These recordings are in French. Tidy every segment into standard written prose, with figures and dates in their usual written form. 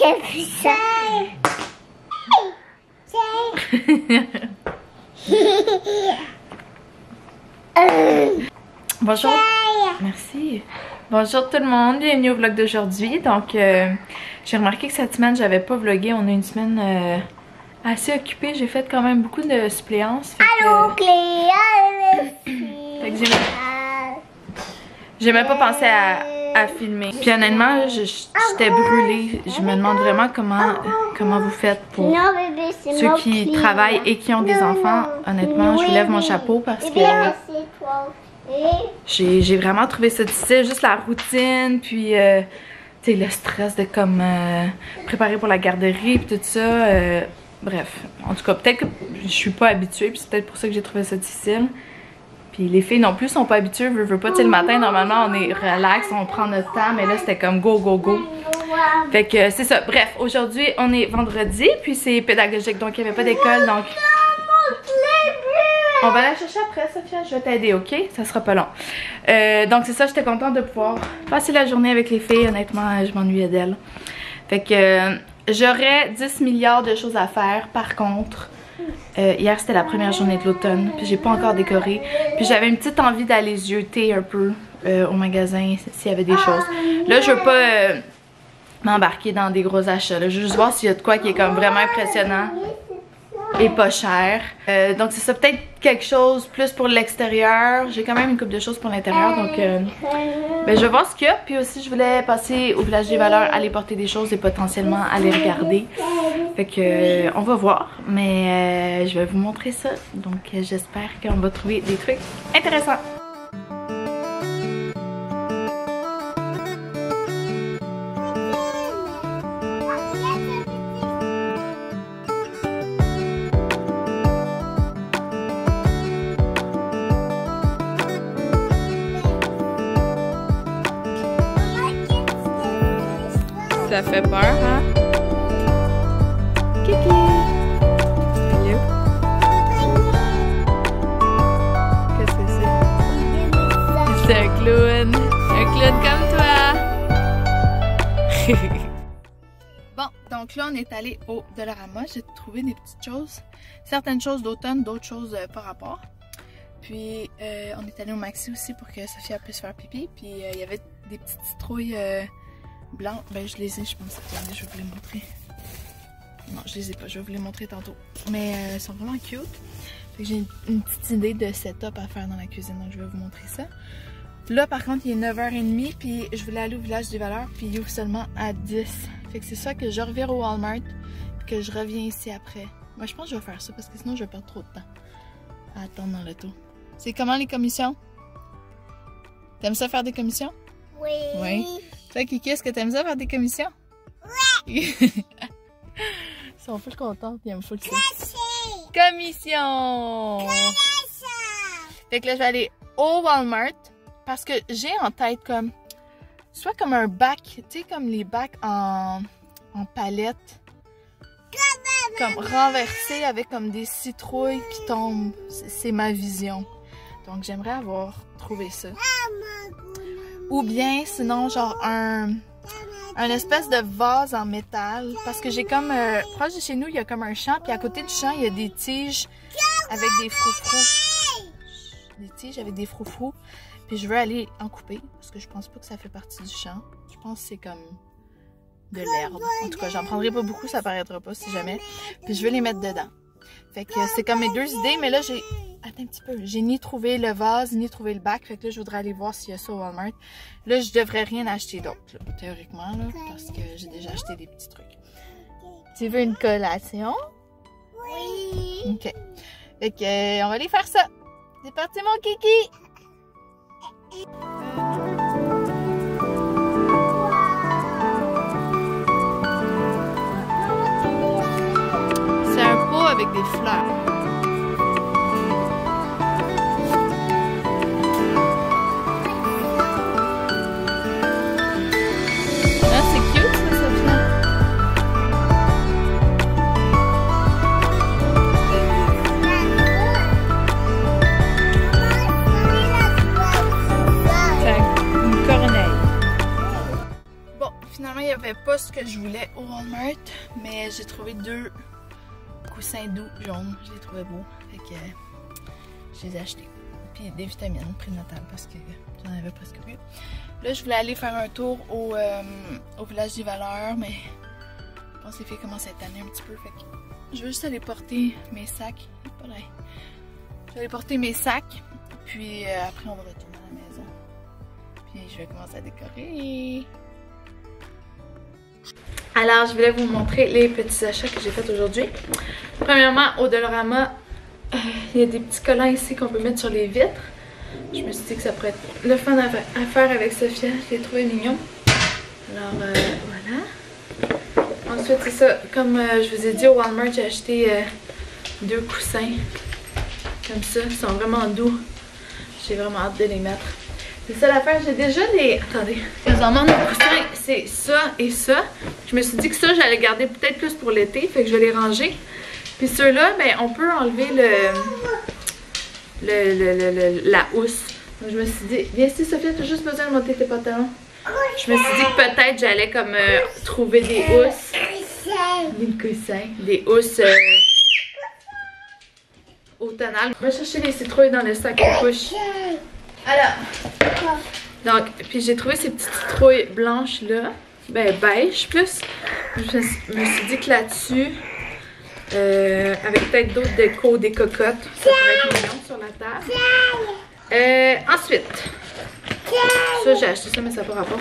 fait ça. Bonjour. Merci. Bonjour tout le monde, bienvenue au vlog d'aujourd'hui. Donc, j'ai remarqué que cette semaine, j'avais pas vlogué. On a une semaine assez occupée. J'ai fait quand même beaucoup de suppléances. Allô, Cléa. Fait que j'ai même pas pensé à filmer. Puis honnêtement, j'étais brûlée. Je me demande vraiment comment vous faites pour ceux qui travaillent et qui ont des enfants. Honnêtement, je vous lève mon chapeau parce que j'ai vraiment trouvé ça difficile. Juste la routine, puis tu sais, le stress de comme préparer pour la garderie, puis tout ça. Bref, en tout cas, peut-être que je suis pas habituée, puis c'est peut-être pour ça que j'ai trouvé ça difficile. Puis les filles non plus sont pas habituées, veux pas, tu sais, le matin, normalement, on est relax, on prend notre temps, mais là, c'était comme go, go, go. Fait que c'est ça. Bref, aujourd'hui, on est vendredi, puis c'est pédagogique, donc il n'y avait pas d'école, donc on va la chercher après, Sophia, je vais t'aider, ok? Ça sera pas long. Donc c'est ça, j'étais contente de pouvoir passer la journée avec les filles, honnêtement, je m'ennuyais d'elles. Fait que j'aurais 10 milliards de choses à faire, par contre... hier c'était la première journée de l'automne, puis j'ai pas encore décoré, puis j'avais une petite envie d'aller zioter un peu au magasin s'il y avait des choses. Là je veux pas m'embarquer dans des gros achats, là. Je veux juste voir s'il y a de quoi qui est comme vraiment impressionnant et pas cher. Donc c'est ça, peut-être quelque chose plus pour l'extérieur. J'ai quand même une couple de choses pour l'intérieur, donc ben, je vais voir ce qu'il y a. Puis aussi je voulais passer au village des valeurs, aller porter des choses et potentiellement aller regarder. Fait que on va voir, mais je vais vous montrer ça. Donc j'espère qu'on va trouver des trucs intéressants. Ça fait peur, hein? Kiki! Hello? Qu'est-ce que c'est? C'est un clown! Un clown comme toi! Bon, donc là, on est allé au Dollarama. J'ai trouvé des petites choses. Certaines choses d'automne, d'autres choses par rapport. Puis, on est allé au Maxi aussi pour que Sophia puisse faire pipi. Puis, il y avait des petites citrouilles... blancs, ben je les ai, je pense. Attendez, je vais vous les montrer. Non, je les ai pas, je vais vous les montrer tantôt. Mais ils sont vraiment cute. Fait que j'ai une petite idée de setup à faire dans la cuisine, donc je vais vous montrer ça. Là, par contre, il est 9h30, puis je voulais aller au village des valeurs, puis il ouvre seulement à 10. Fait que c'est ça que je revire au Walmart, puis que je reviens ici après. Moi, je pense que je vais faire ça, parce que sinon, je vais perdre trop de temps à attendre dans l'auto. C'est comment les commissions? T'aimes ça faire des commissions? Oui. Oui. Toi, Kiki, est-ce que t'aimes ça faire des commissions? Oui! Ils sont full contents, ils aiment full ça. Commission! Fait que là, je vais aller au Walmart parce que j'ai en tête comme, soit comme un bac, tu sais, comme les bacs en palette, comme renversé avec comme des citrouilles qui tombent. C'est ma vision. Donc, j'aimerais avoir trouvé ça. Ou bien, sinon, genre un espèce de vase en métal. Parce que j'ai comme, proche de chez nous, il y a comme un champ. Puis à côté du champ, il y a des tiges avec des froufrous. Des tiges avec des froufrous. Puis je veux aller en couper. Parce que je pense pas que ça fait partie du champ. Je pense que c'est comme de l'herbe. En tout cas, j'en prendrai pas beaucoup, ça paraîtra pas si jamais. Puis je veux les mettre dedans. Fait que c'est comme mes deux idées. Mais là, j'ai... Attends un petit peu, j'ai ni trouvé le vase, ni trouvé le bac, fait que là, je voudrais aller voir s'il y a ça au Walmart. Là, je devrais rien acheter d'autre, théoriquement, là, parce que j'ai déjà acheté des petits trucs. Tu veux une collation? Oui. Ok. Fait que, on va aller faire ça. C'est parti, mon Kiki! C'est un pot avec des fleurs. n'y avait pas ce que je voulais au Walmart, mais j'ai trouvé 2 coussins doux jaunes. Je les trouvais beaux, fait que je les ai achetés. Puis des vitamines prénatales parce que j'en avais presque plus. Là, je voulais aller faire un tour au village des valeurs, mais je pense que les filles commencent à être tannées un petit peu. Fait que je vais juste aller porter mes sacs. Je vais aller porter mes sacs, puis après on va retourner à la maison. Puis je vais commencer à décorer. Alors, je voulais vous montrer les petits achats que j'ai faits aujourd'hui. Premièrement, au Dollarama, il y a des petits collants ici qu'on peut mettre sur les vitres. Je me suis dit que ça pourrait être le fun à faire avec Sophia. Je l'ai trouvé mignon. Alors, voilà. Ensuite, c'est ça. Comme je vous ai dit, au Walmart, j'ai acheté 2 coussins. Comme ça. Ils sont vraiment doux. J'ai vraiment hâte de les mettre. C'est ça l'affaire. J'ai déjà des... Attendez. Présentement, nos coussins, c'est ça et ça. Je me suis dit que ça, j'allais garder peut-être plus pour l'été. Fait que je vais les ranger. Puis ceux-là, ben, on peut enlever la housse. Donc je me suis dit, viens ici Sophia, t'as juste besoin de monter tes pantalons. Je me suis dit que peut-être j'allais comme trouver des housses. Des coussins. Des housses automnales. Je vais chercher les citrouilles dans le sac de couche. Alors. Donc, puis j'ai trouvé ces petites citrouilles blanches là. Ben beige plus. Je me suis dit que là-dessus. Avec peut-être d'autres décos, des cocottes. Ça pourrait être mignon sur la table. Ensuite, ça j'ai acheté ça mais ça n'a pas rapport.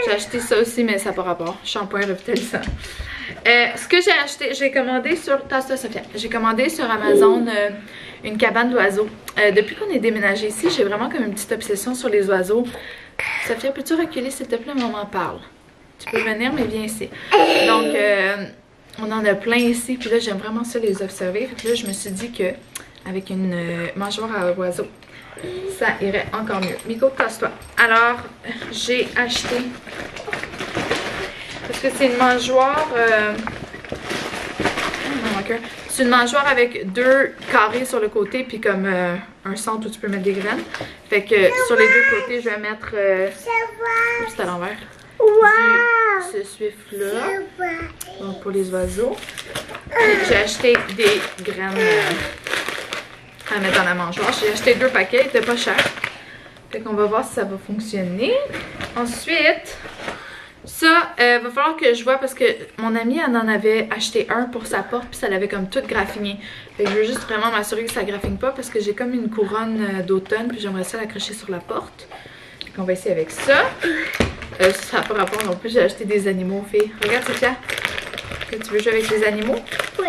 J'ai acheté ça aussi mais ça n'a pas rapport. Shampoing revitalisant. Ce que j'ai acheté, j'ai commandé sur... Sophia. J'ai commandé sur Amazon une cabane d'oiseaux. Depuis qu'on est déménagé ici, j'ai vraiment comme une petite obsession sur les oiseaux. Sophia, peux-tu reculer s'il te plaît, maman parle. Tu peux venir, mais viens ici. Donc, on en a plein ici, puis là, j'aime vraiment ça les observer. Puis là, je me suis dit que avec une mangeoire à oiseaux, ça irait encore mieux. Miko, casse-toi. Alors, j'ai acheté, parce que c'est une mangeoire... c'est une mangeoire avec 2 carrés sur le côté, puis comme un centre où tu peux mettre des graines. Fait que sur les 2 côtés, je vais mettre... c'est à l'envers. Ce suif-là. Donc pour les oiseaux. J'ai acheté des graines à mettre dans la mangeoire. J'ai acheté 2 paquets, c'était pas cher. Fait qu'on va voir si ça va fonctionner. Ensuite... Ça, va falloir que je vois parce que mon amie elle en avait acheté un pour sa porte puis ça l'avait comme tout graffiné. Fait que je veux juste vraiment m'assurer que ça graffine pas parce que j'ai comme une couronne d'automne puis j'aimerais ça l'accrocher sur la porte. Donc on va essayer avec ça. Ça n'a pas rapport non plus, j'ai acheté des animaux, filles. Regarde Sophia. Que tu veux jouer avec les animaux? Oui.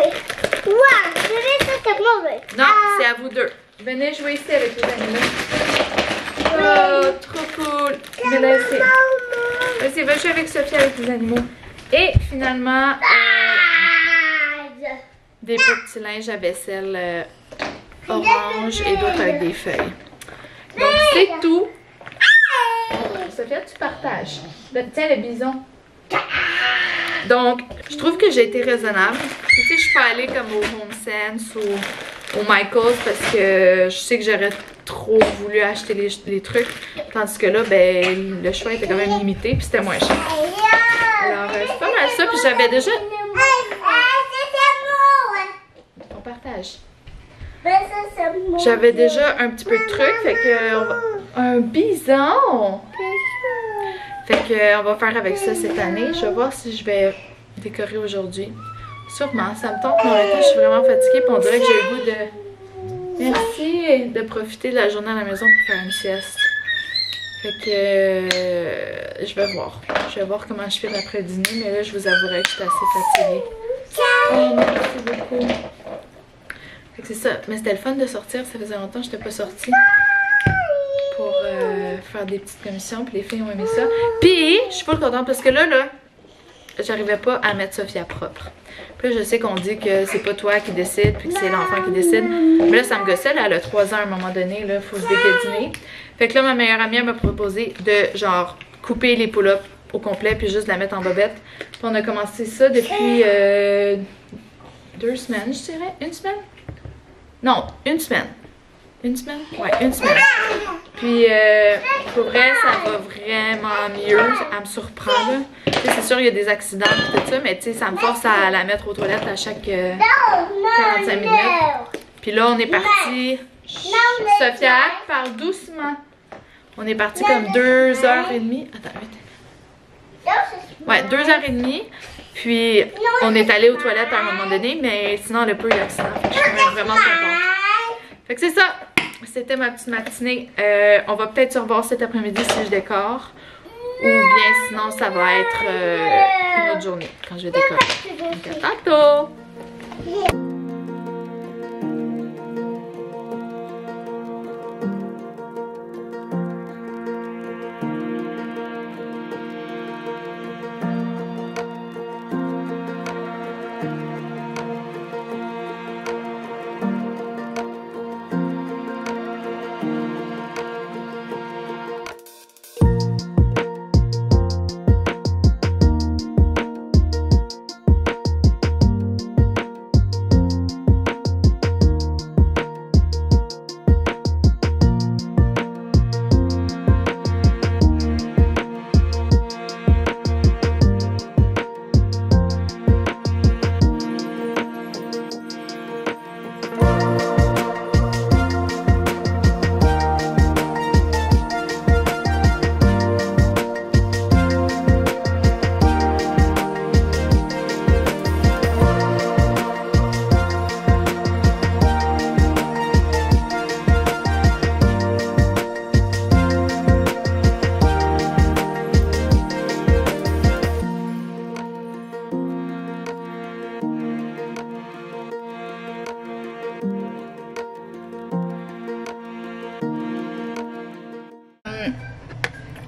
Wow, je vais ça comme moi. Non, c'est à vous deux. Venez jouer ici avec les animaux. Oh, trop cool. Mais là, vas-y, va jouer avec Sophia avec les animaux. Et finalement, des petits linges à vaisselle orange et d'autres avec des feuilles. Donc, c'est tout. Sophia, tu partages. Tiens, le bison. Donc, je trouve que j'ai été raisonnable. Tu sais, je suis pas allée comme au HomeSense ou au Michaels parce que je sais que j'aurais trop voulu acheter les trucs. Tandis que là, ben, le choix était quand même limité puis c'était moins cher. Alors, c'est pas mal ça. Puis j'avais déjà... On partage. J'avais déjà un petit peu de trucs. Fait que... Un bison! Fait que on va faire avec ça cette année. Je vais voir si je vais décorer aujourd'hui. Sûrement, ça me tente, mais en même temps, je suis vraiment fatiguée. Puis on dirait que j'ai le goût de... Merci! De profiter de la journée à la maison pour faire une sieste. Fait que... je vais voir. Je vais voir comment je fais l'après-dîner. Mais là, je vous avouerai que je suis assez fatiguée. Oh, merci beaucoup. Fait que c'est ça. Mais c'était le fun de sortir. Ça faisait longtemps que je n'étais pas sortie. Pour faire des petites commissions, puis les filles ont aimé ça. Puis, je suis pas contente parce que là, j'arrivais pas à mettre Sophia propre. Puis là, je sais qu'on dit que c'est pas toi qui décide, puis que c'est l'enfant qui décide. Mais là, ça me gossait, là, elle a 3 ans à un moment donné, là, faut se déguediner. Fait que là, ma meilleure amie, elle m'a proposé de, genre, couper les pull-ups au complet, puis juste la mettre en bobette. Puis on a commencé ça depuis 2 semaines, je dirais. 1 semaine? Non, 1 semaine. Une semaine? Ouais, une semaine. Puis, pour vrai, ça va vraiment mieux. Elle me surprend, là. C'est sûr, il y a des accidents et tout ça, mais tu sais, ça me force à la mettre aux toilettes à chaque 45 minutes. Puis là, on est parti. Sophia, parle doucement. On est parti comme 2h30. Attends, vite. Ouais, 2h30. Puis, on est allé aux toilettes à un moment donné, mais sinon, on n'a pas eu d'accident. Fait que je suis vraiment contente. Fait que c'est ça. C'était ma petite matinée. On va peut-être se revoir cet après-midi si je décore. Ou bien sinon, ça va être une autre journée quand je vais décorer. Donc, à tantôt!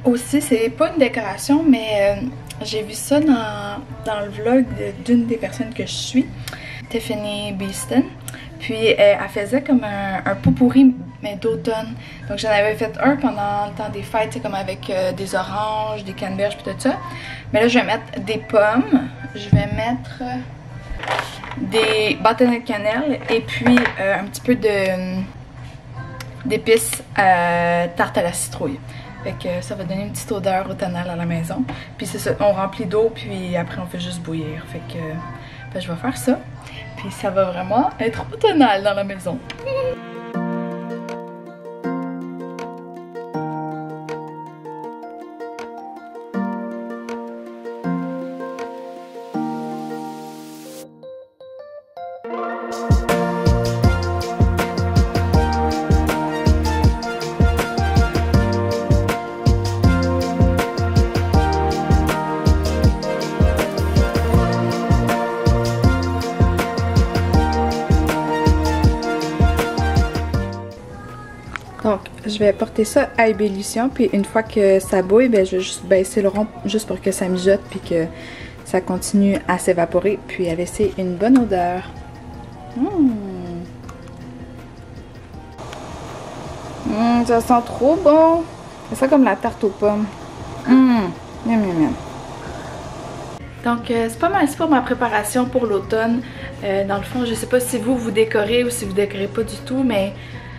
Aussi, c'est pas une décoration, mais j'ai vu ça dans le vlog d'une des personnes que je suis, Tiffany Beeston. Puis elle faisait comme un pot pourri, mais d'automne. Donc j'en avais fait un pendant le temps des fêtes, c'est comme avec des oranges, des canneberges puis tout ça. Mais là je vais mettre des pommes, je vais mettre des bâtonnets de cannelle et puis un petit peu d'épices tarte à la citrouille. Fait que ça va donner une petite odeur automnale à la maison. Puis c'est ça, on remplit d'eau, puis après on fait juste bouillir. Fait que ben, je vais faire ça. Puis ça va vraiment être automnal dans la maison. Donc, je vais porter ça à ébullition, puis une fois que ça bouille, ben, je vais juste baisser le rond juste pour que ça mijote, puis que ça continue à s'évaporer, puis à laisser une bonne odeur. Ça sent trop bon! C'est ça comme la tarte aux pommes. Miam, miam, miam. Donc, c'est pas mal ça pour ma préparation pour l'automne. Dans le fond, je sais pas si vous décorez ou si vous décorez pas du tout, mais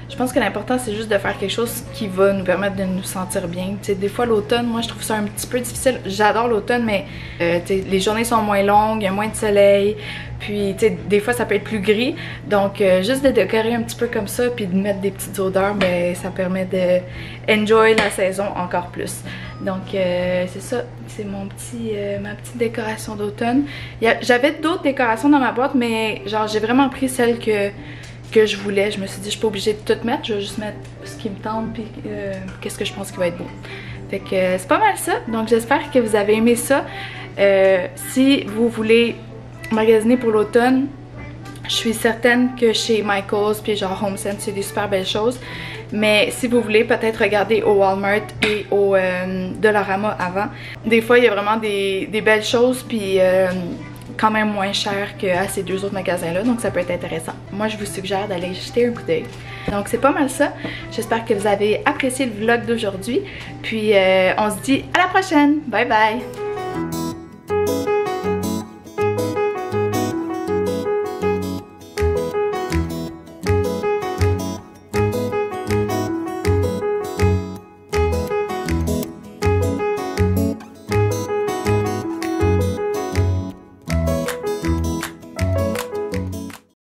je pense que l'important c'est juste de faire quelque chose qui va nous permettre de nous sentir bien. Tu sais, des fois l'automne, moi je trouve ça un petit peu difficile. J'adore l'automne, mais les journées sont moins longues, il y a moins de soleil. Puis tu sais, des fois ça peut être plus gris. Donc juste de décorer un petit peu comme ça, puis de mettre des petites odeurs, ben ça permet de enjoy la saison encore plus. Donc c'est ça, c'est ma petite décoration d'automne. J'avais d'autres décorations dans ma boîte, mais genre j'ai vraiment pris celle que je voulais. Je me suis dit, je suis pas obligée de tout mettre, je vais juste mettre ce qui me tente, puis qu'est-ce que je pense qui va être beau. Fait que c'est pas mal ça. Donc j'espère que vous avez aimé ça. Si vous voulez magasiner pour l'automne, je suis certaine que chez Michaels puis genre HomeSense, c'est des super belles choses. Mais si vous voulez peut-être regarder au Walmart et au Dollarama avant. Des fois il y a vraiment des belles choses, puis quand même moins cher qu'à ces deux autres magasins-là, donc ça peut être intéressant. Moi, je vous suggère d'aller jeter un coup d'œil. Donc, c'est pas mal ça. J'espère que vous avez apprécié le vlog d'aujourd'hui. Puis, on se dit à la prochaine. Bye bye!